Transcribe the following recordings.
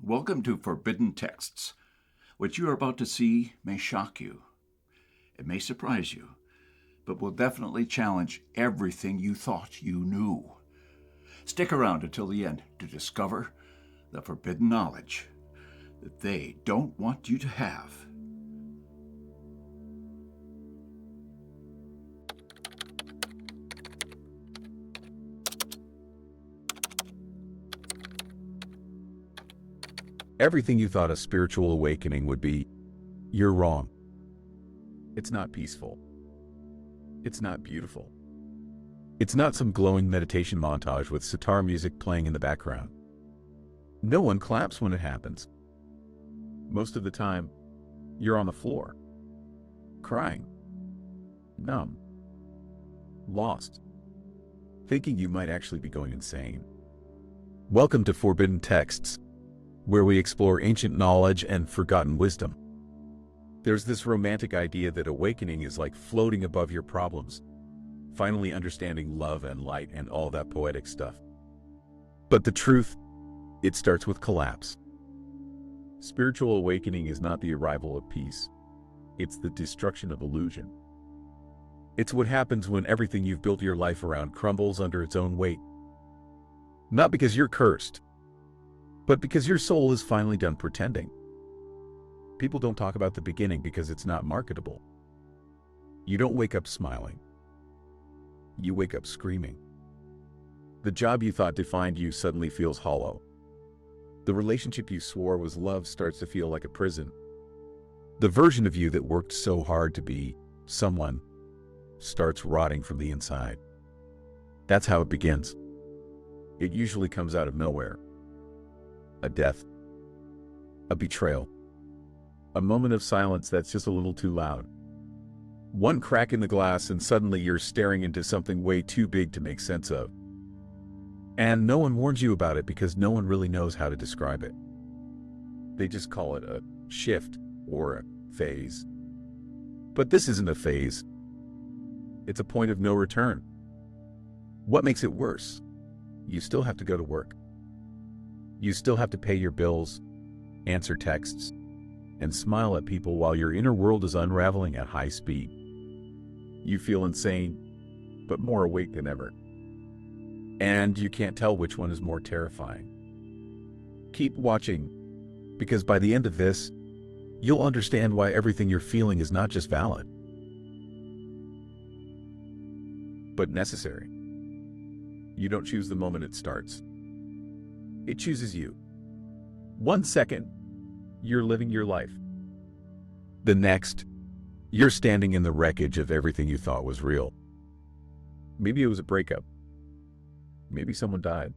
Welcome to Forbidden Texts. What you are about to see may shock you. It may surprise you, but will definitely challenge everything you thought you knew. Stick around until the end to discover the forbidden knowledge that they don't want you to have. Everything you thought a spiritual awakening would be, you're wrong. It's not peaceful. It's not beautiful. It's not some glowing meditation montage with sitar music playing in the background. No one claps when it happens. Most of the time, you're on the floor, crying, numb, lost, thinking you might actually be going insane. Welcome to Forbidden Texts, where we explore ancient knowledge and forgotten wisdom. There's this romantic idea that awakening is like floating above your problems, finally understanding love and light and all that poetic stuff. But the truth, it starts with collapse. Spiritual awakening is not the arrival of peace. It's the destruction of illusion. It's what happens when everything you've built your life around crumbles under its own weight. Not because you're cursed, but because your soul is finally done pretending. People don't talk about the beginning because it's not marketable. You don't wake up smiling. You wake up screaming. The job you thought defined you suddenly feels hollow. The relationship you swore was love starts to feel like a prison. The version of you that worked so hard to be someone starts rotting from the inside. That's how it begins. It usually comes out of nowhere. A death, a betrayal, a moment of silence that's just a little too loud. One crack in the glass and suddenly you're staring into something way too big to make sense of. And no one warns you about it because no one really knows how to describe it. They just call it a shift or a phase. But this isn't a phase. It's a point of no return. What makes it worse? You still have to go to work. You still have to pay your bills, answer texts, and smile at people while your inner world is unraveling at high speed. You feel insane, but more awake than ever. And you can't tell which one is more terrifying. Keep watching, because by the end of this, you'll understand why everything you're feeling is not just valid, but necessary. You don't choose the moment it starts. It chooses you. 1 second, you're living your life. The next, you're standing in the wreckage of everything you thought was real. Maybe it was a breakup. Maybe someone died.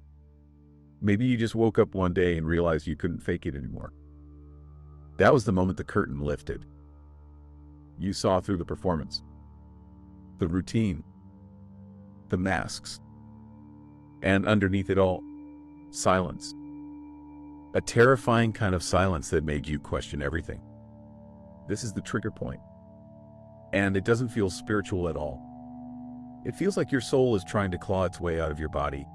Maybe you just woke up one day and realized you couldn't fake it anymore. That was the moment the curtain lifted. You saw through the performance, the routine, the masks, and underneath it all, silence. A terrifying kind of silence that made you question everything. This is the trigger point. And it doesn't feel spiritual at all. It feels like your soul is trying to claw its way out of your body.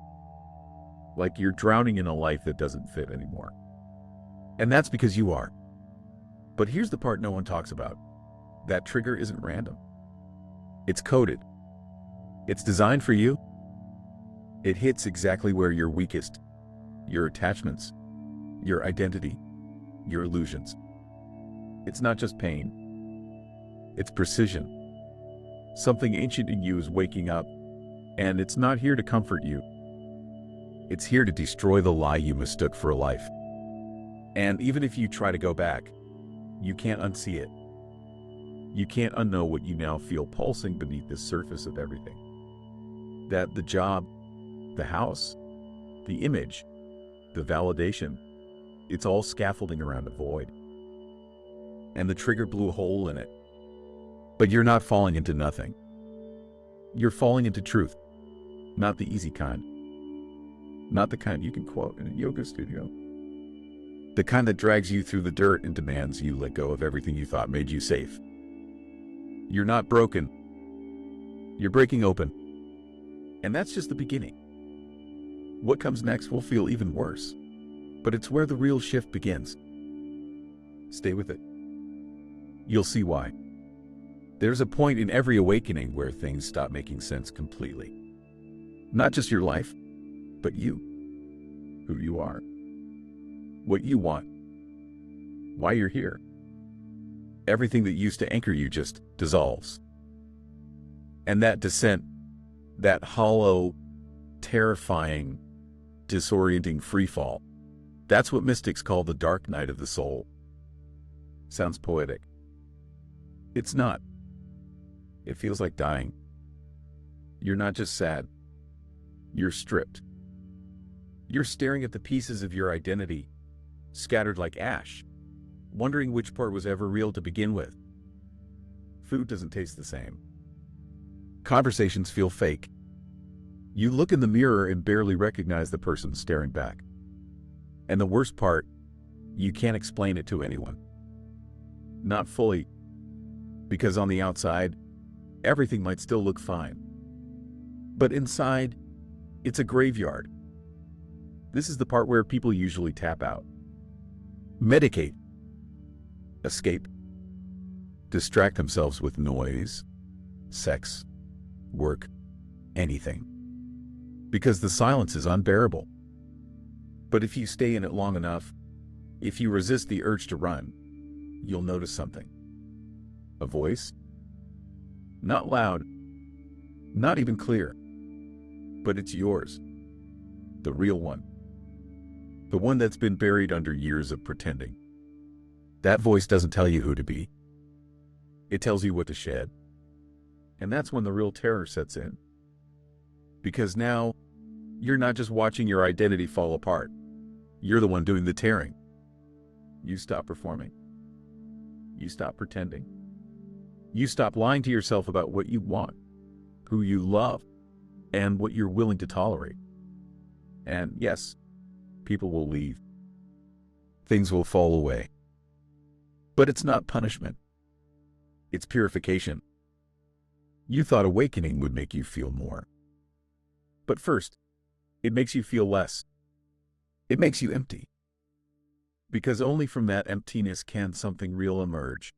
Like you're drowning in a life that doesn't fit anymore. And that's because you are. But here's the part no one talks about. That trigger isn't random. It's coded. It's designed for you. It hits exactly where you're weakest. Your attachments, your identity, your illusions. It's not just pain. It's precision. Something ancient in you is waking up, and it's not here to comfort you. It's here to destroy the lie you mistook for a life. And even if you try to go back, you can't unsee it. You can't unknow what you now feel pulsing beneath the surface of everything. That the job, the house, the image, the validation, it's all scaffolding around a void. And the trigger blew a hole in it. But you're not falling into nothing. You're falling into truth. Not the easy kind. Not the kind you can quote in a yoga studio. The kind that drags you through the dirt and demands you let go of everything you thought made you safe. You're not broken. You're breaking open. And that's just the beginning. What comes next will feel even worse. But it's where the real shift begins. Stay with it. You'll see why. There's a point in every awakening where things stop making sense completely. Not just your life, but you. Who you are. What you want. Why you're here. Everything that used to anchor you just dissolves. And that descent, that hollow, terrifying, disorienting freefall, that's what mystics call the dark night of the soul. Sounds poetic. It's not. It feels like dying. You're not just sad. You're stripped. You're staring at the pieces of your identity, scattered like ash, wondering which part was ever real to begin with. Food doesn't taste the same. Conversations feel fake. You look in the mirror and barely recognize the person staring back. And the worst part, you can't explain it to anyone. Not fully, because on the outside, everything might still look fine. But inside, it's a graveyard. This is the part where people usually tap out. Medicate. Escape. Distract themselves with noise, sex, work, anything. Because the silence is unbearable. But if you stay in it long enough, if you resist the urge to run, you'll notice something. A voice? Not loud, not even clear, but it's yours. The real one. The one that's been buried under years of pretending. That voice doesn't tell you who to be. It tells you what to shed. And that's when the real terror sets in. Because now, you're not just watching your identity fall apart. You're the one doing the tearing. You stop performing. You stop pretending. You stop lying to yourself about what you want, who you love, and what you're willing to tolerate. And yes, people will leave. Things will fall away. But it's not punishment. It's purification. You thought awakening would make you feel more. But first, it makes you feel less. It makes you empty. Because only from that emptiness can something real emerge.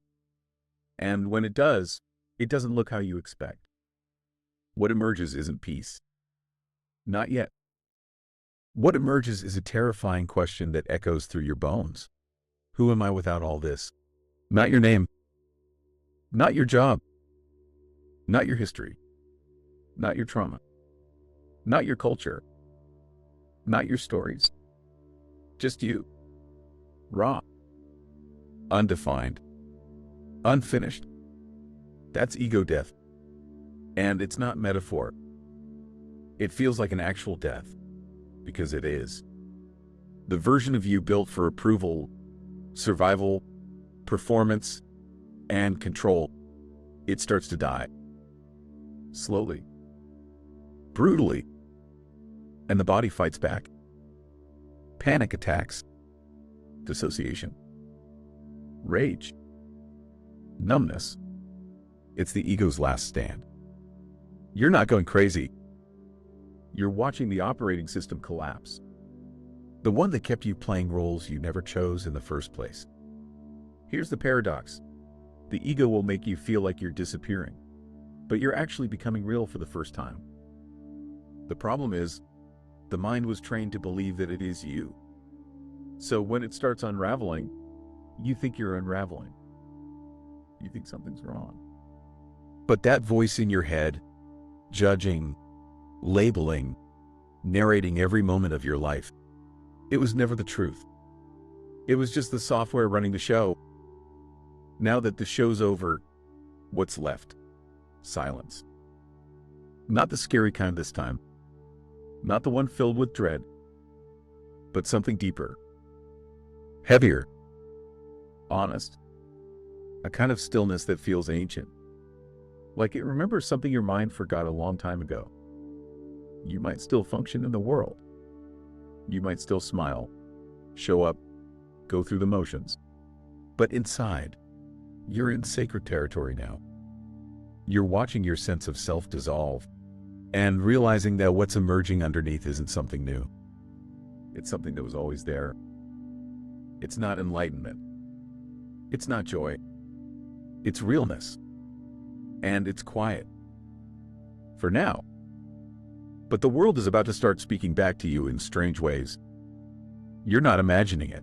And when it does, it doesn't look how you expect. What emerges isn't peace. Not yet. What emerges is a terrifying question that echoes through your bones. Who am I without all this? Not your name. Not your job. Not your history. Not your trauma. Not your culture. Not your stories. Just you. Raw. Undefined. Unfinished. That's ego death. And it's not metaphor. It feels like an actual death. Because it is. The version of you built for approval, survival, performance, and control, it starts to die. Slowly. Brutally. And the body fights back. Panic attacks. Dissociation. Rage. Numbness. It's the ego's last stand. You're not going crazy. You're watching the operating system collapse. The one that kept you playing roles you never chose in the first place. Here's the paradox. The ego will make you feel like you're disappearing, but you're actually becoming real for the first time. The problem is, the mind was trained to believe that it is you. So when it starts unraveling, you think you're unraveling. You think something's wrong. But that voice in your head, judging, labeling, narrating every moment of your life, it was never the truth. It was just the software running the show. Now that the show's over, what's left? Silence. Not the scary kind this time. Not the one filled with dread. But something deeper. Heavier. Honest. A kind of stillness that feels ancient. Like it remembers something your mind forgot a long time ago. You might still function in the world. You might still smile, show up, go through the motions. But inside, you're in sacred territory now. You're watching your sense of self dissolve and realizing that what's emerging underneath isn't something new. It's something that was always there, It's not enlightenment. It's not joy. It's realness. And it's quiet. For now. But the world is about to start speaking back to you in strange ways. You're not imagining it.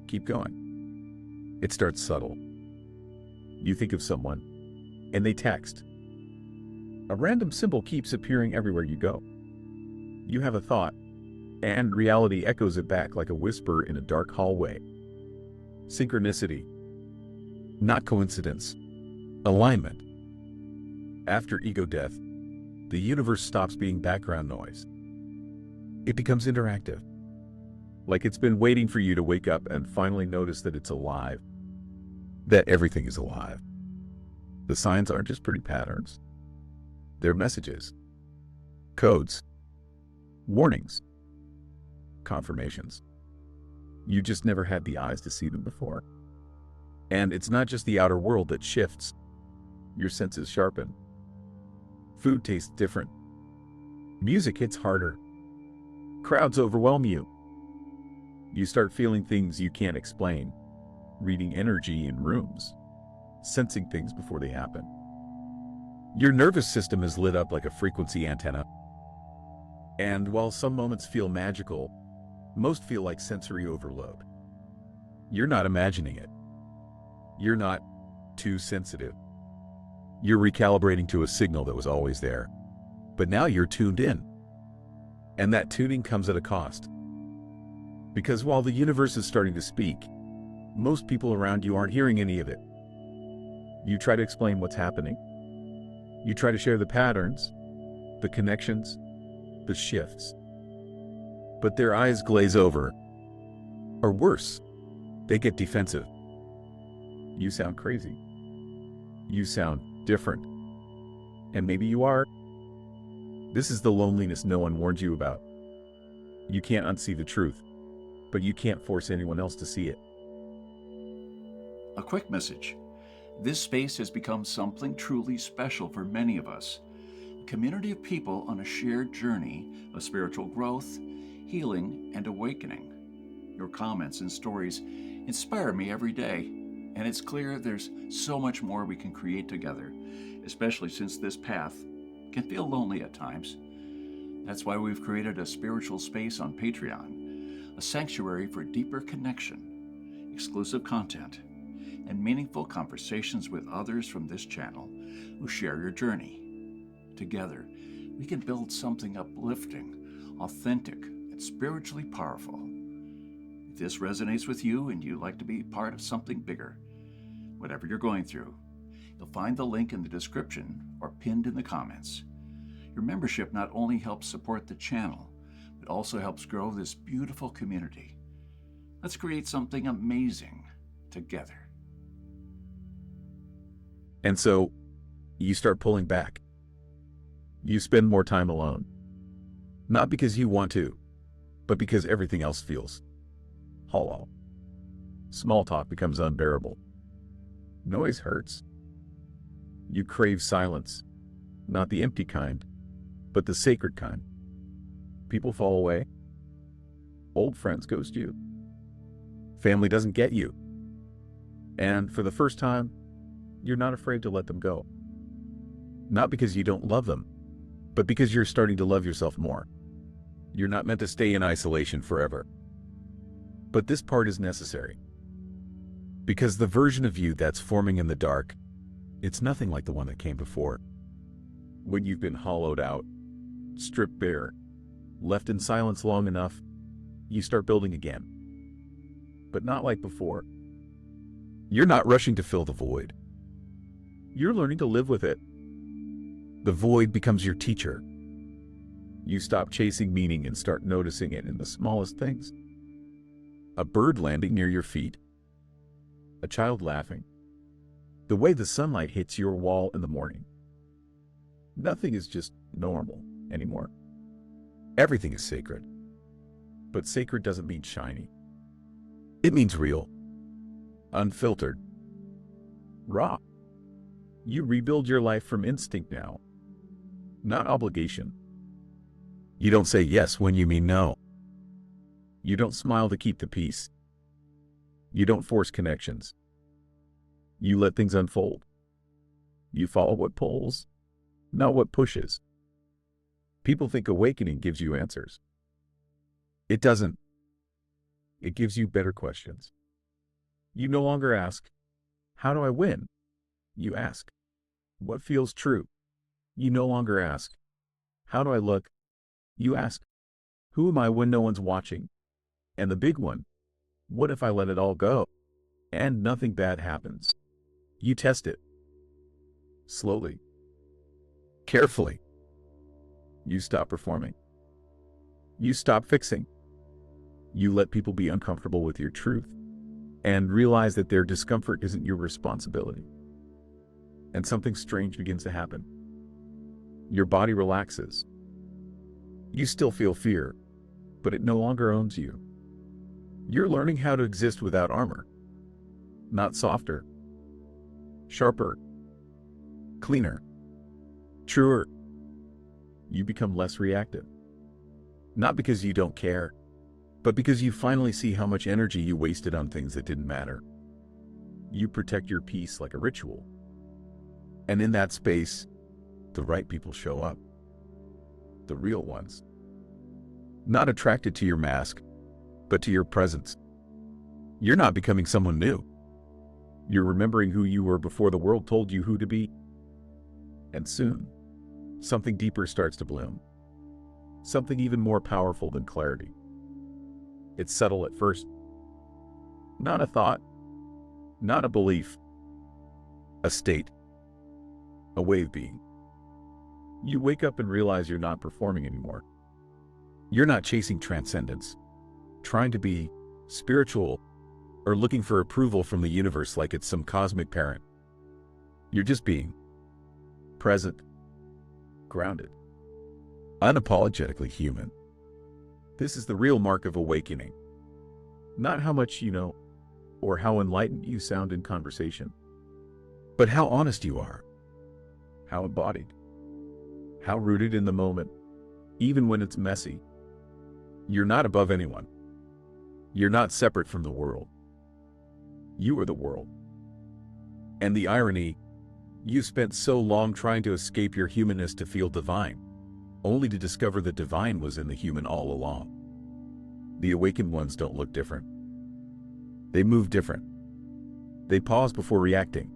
Keep going. It starts subtle. You think of someone, and they text. A random symbol keeps appearing everywhere you go. You have a thought, and reality echoes it back like a whisper in a dark hallway. Synchronicity. Not coincidence. Alignment. After ego death, the universe stops being background noise. It becomes interactive. Like it's been waiting for you to wake up and finally notice that it's alive. That everything is alive. The signs aren't just pretty patterns. They're messages. Codes. Warnings. Confirmations. You just never had the eyes to see them before. And it's not just the outer world that shifts. Your senses sharpen. Food tastes different. Music hits harder. Crowds overwhelm you. You start feeling things you can't explain, reading energy in rooms, sensing things before they happen. Your nervous system is lit up like a frequency antenna. And while some moments feel magical, most feel like sensory overload. You're not imagining it. You're not too sensitive. You're recalibrating to a signal that was always there. But now you're tuned in. And that tuning comes at a cost. Because while the universe is starting to speak, most people around you aren't hearing any of it. You try to explain what's happening. You try to share the patterns, the connections, the shifts. But their eyes glaze over. Or worse, they get defensive. You sound crazy. You sound different. And maybe you are. This is the loneliness no one warned you about. You can't unsee the truth, but you can't force anyone else to see it. A quick message. This space has become something truly special for many of us. A community of people on a shared journey of spiritual growth, healing, and awakening. Your comments and stories inspire me every day, and it's clear there's so much more we can create together, especially since this path can feel lonely at times. That's why we've created a spiritual space on Patreon, a sanctuary for deeper connection, exclusive content, and meaningful conversations with others from this channel who share your journey. Together, we can build something uplifting, authentic, and spiritually powerful. If this resonates with you and you'd like to be part of something bigger, whatever you're going through, you'll find the link in the description or pinned in the comments. Your membership not only helps support the channel, but also helps grow this beautiful community. Let's create something amazing together. And so, you start pulling back. You spend more time alone. Not because you want to, but because everything else feels hollow. Small talk becomes unbearable. Noise hurts. You crave silence, not the empty kind, but the sacred kind. People fall away. Old friends ghost you. Family doesn't get you. And for the first time, you're not afraid to let them go. Not because you don't love them, but because you're starting to love yourself more. You're not meant to stay in isolation forever. But this part is necessary. Because the version of you that's forming in the dark, it's nothing like the one that came before. When you've been hollowed out, stripped bare, left in silence long enough, you start building again. But not like before. You're not rushing to fill the void. You're learning to live with it. The void becomes your teacher. You stop chasing meaning and start noticing it in the smallest things. A bird landing near your feet. A child laughing. The way the sunlight hits your wall in the morning. Nothing is just normal anymore. Everything is sacred. But sacred doesn't mean shiny. It means real. Unfiltered. Raw. You rebuild your life from instinct now, not obligation. You don't say yes when you mean no. You don't smile to keep the peace. You don't force connections. You let things unfold. You follow what pulls, not what pushes. People think awakening gives you answers. It doesn't. It gives you better questions. You no longer ask, how do I win? You ask, what feels true? You no longer ask, how do I look? You ask, who am I when no one's watching? And the big one, what if I let it all go and nothing bad happens? You test it. Slowly. Carefully. You stop performing. You stop fixing. You let people be uncomfortable with your truth and realize that their discomfort isn't your responsibility. And something strange begins to happen. Your body relaxes. You still feel fear, but it no longer owns you. You're learning how to exist without armor. Not softer, sharper, cleaner, truer. You become less reactive. Not because you don't care, but because you finally see how much energy you wasted on things that didn't matter. You protect your peace like a ritual. And in that space, the right people show up. The real ones. Not attracted to your mask, but to your presence. You're not becoming someone new. You're remembering who you were before the world told you who to be. And soon, something deeper starts to bloom. Something even more powerful than clarity. It's subtle at first. Not a thought. Not a belief. A state. A way of being. You wake up and realize you're not performing anymore. You're not chasing transcendence, trying to be spiritual, or looking for approval from the universe like it's some cosmic parent. You're just being present, grounded, unapologetically human. This is the real mark of awakening. Not how much you know or how enlightened you sound in conversation, but how honest you are, how embodied, how rooted in the moment, even when it's messy. You're not above anyone. You're not separate from the world. You are the world. And the irony, you spent so long trying to escape your humanness to feel divine, only to discover the divine was in the human all along. The awakened ones don't look different. They move different. They pause before reacting.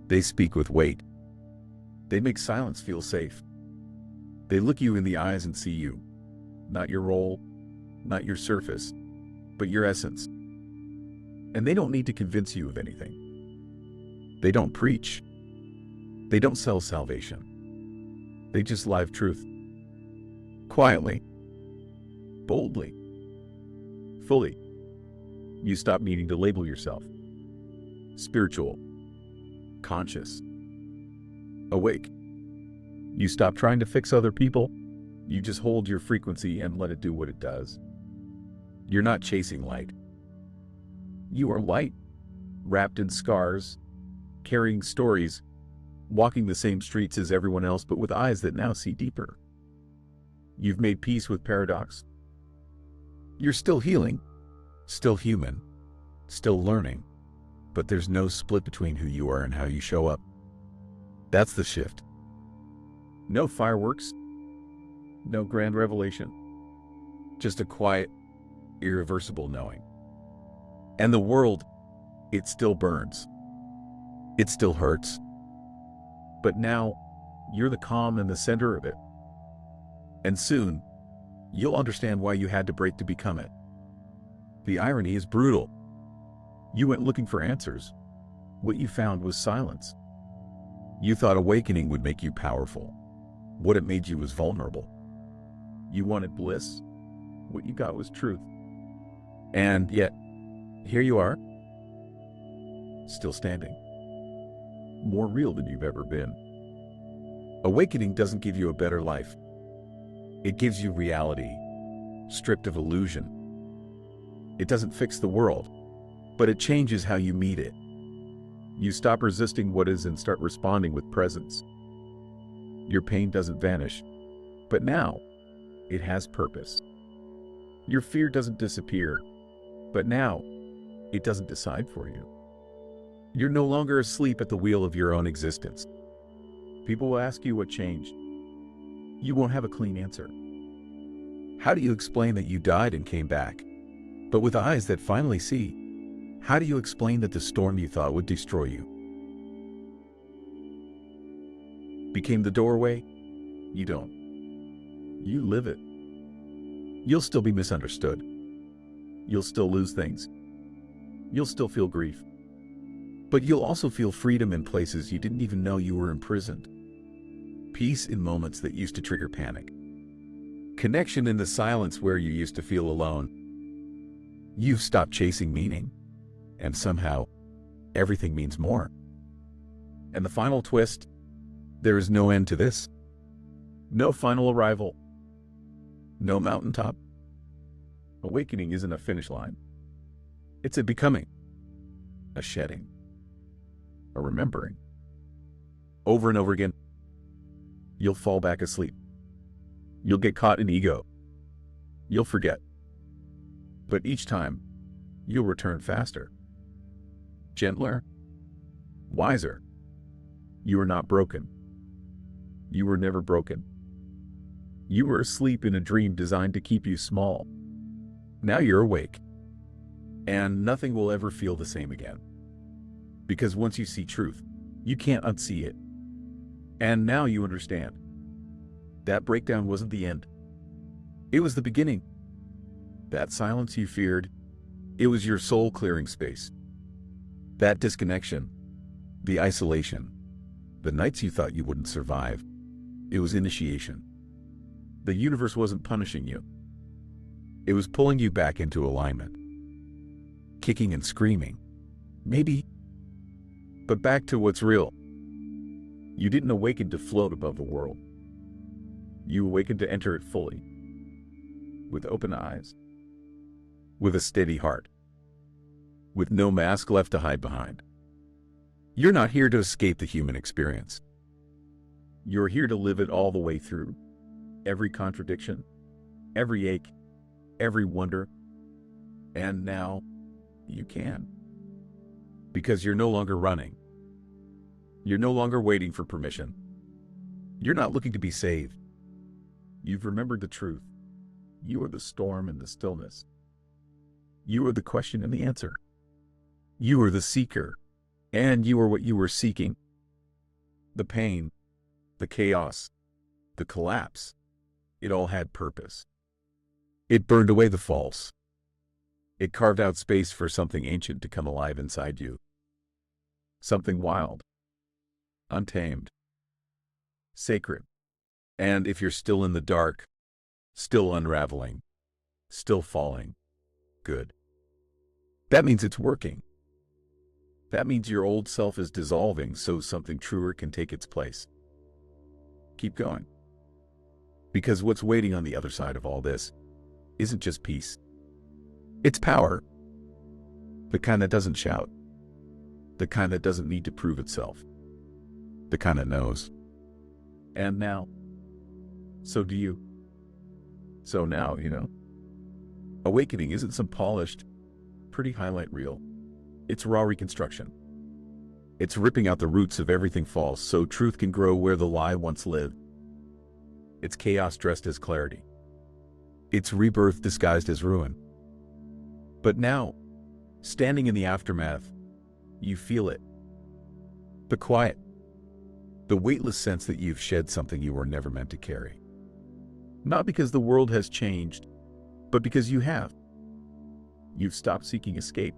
They speak with weight. They make silence feel safe. They look you in the eyes and see you, not your role, not your surface, but your essence. And they don't need to convince you of anything. They don't preach. They don't sell salvation. They just live truth. Quietly, boldly, fully. You stop needing to label yourself. Spiritual, conscious, awake. You stop trying to fix other people. You just hold your frequency and let it do what it does. You're not chasing light. You are light, wrapped in scars, carrying stories, walking the same streets as everyone else, but with eyes that now see deeper. You've made peace with paradox. You're still healing, still human, still learning, but there's no split between who you are and how you show up. That's the shift. No fireworks, no grand revelation, just a quiet, irreversible knowing. And the world, it still burns. It still hurts. But now, you're the calm in the center of it. And soon, you'll understand why you had to break to become it. The irony is brutal. You went looking for answers. What you found was silence. You thought awakening would make you powerful. What it made you was vulnerable. You wanted bliss. What you got was truth. And yet, here you are, still standing. More real than you've ever been. Awakening doesn't give you a better life. It gives you reality, stripped of illusion. It doesn't fix the world, but it changes how you meet it. You stop resisting what is and start responding with presence. Your pain doesn't vanish, but now it has purpose. Your fear doesn't disappear, but now It doesn't decide for you. You're no longer asleep at the wheel of your own existence. People will ask you what changed. You won't have a clean answer. How do you explain that you died and came back, but with eyes that finally see? How do you explain that the storm you thought would destroy you became the doorway? You don't. You live it. You'll still be misunderstood. You'll still lose things. You'll still feel grief. But you'll also feel freedom in places you didn't even know you were imprisoned. Peace in moments that used to trigger panic. Connection in the silence where you used to feel alone. You've stopped chasing meaning, and somehow, everything means more. And the final twist, there is no end to this. No final arrival. No mountaintop. Awakening isn't a finish line. It's a becoming, a shedding, a remembering. Over and over again, you'll fall back asleep. You'll get caught in ego. You'll forget. But each time, you'll return faster, gentler, wiser. You are not broken. You were never broken. You were asleep in a dream designed to keep you small. Now you're awake, and nothing will ever feel the same again. Because once you see truth, you can't unsee it. And now you understand. That breakdown wasn't the end. It was the beginning. That silence you feared, it was your soul clearing space. That disconnection, the isolation, the nights you thought you wouldn't survive, it was initiation. The universe wasn't punishing you. It was pulling you back into alignment. Kicking and screaming. Maybe. But back to what's real. You didn't awaken to float above the world. You awakened to enter it fully. With open eyes. With a steady heart. With no mask left to hide behind. You're not here to escape the human experience. You're here to live it all the way through. Every contradiction, every ache, every wonder. And now, you can. Because you're no longer running. You're no longer waiting for permission. You're not looking to be saved. You've remembered the truth. You are the storm and the stillness. You are the question and the answer. You are the seeker, and you are what you were seeking. The pain, the chaos, the collapse, it all had purpose. It burned away the false. It carved out space for something ancient to come alive inside you. Something wild, untamed, sacred. And if you're still in the dark, still unraveling, still falling, good. That means it's working. That means your old self is dissolving so something truer can take its place. Keep going. Because what's waiting on the other side of all this isn't just peace. It's power. The kind that doesn't shout. The kind that doesn't need to prove itself. The kind that knows. And now, so do you. So now, awakening isn't some polished, pretty highlight reel. It's raw reconstruction. It's ripping out the roots of everything false so truth can grow where the lie once lived. It's chaos dressed as clarity. It's rebirth disguised as ruin. But now, standing in the aftermath, you feel it. The quiet. The weightless sense that you've shed something you were never meant to carry. Not because the world has changed, but because you have. You've stopped seeking escape.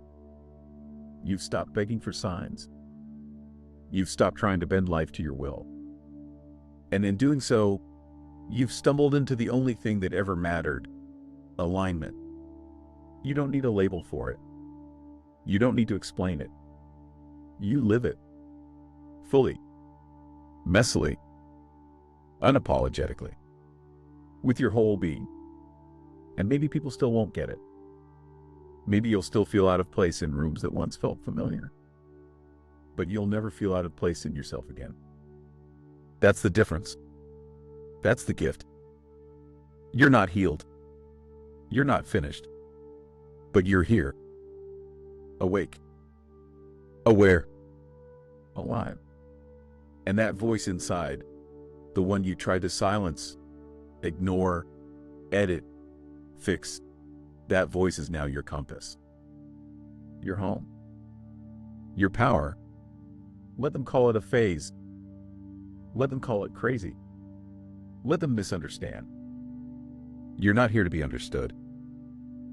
You've stopped begging for signs. You've stopped trying to bend life to your will. And in doing so, you've stumbled into the only thing that ever mattered, alignment. You don't need a label for it. You don't need to explain it. You live it. Fully. Messily. Unapologetically. With your whole being. And maybe people still won't get it. Maybe you'll still feel out of place in rooms that once felt familiar. But you'll never feel out of place in yourself again. That's the difference. That's the gift. You're not healed. You're not finished. But you're here. awake, aware, alive. And that voice inside, the one you tried to silence, ignore, edit, fix, that voice is now your compass, your home, your power. Let them call it a phase. Let them call it crazy. Let them misunderstand. You're not here to be understood.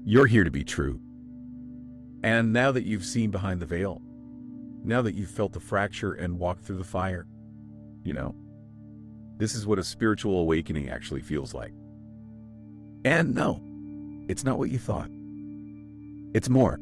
You're here to be true. And now that you've seen behind the veil, now that you've felt the fracture and walked through the fire, this is what a spiritual awakening actually feels like. And no, it's not what you thought. It's more.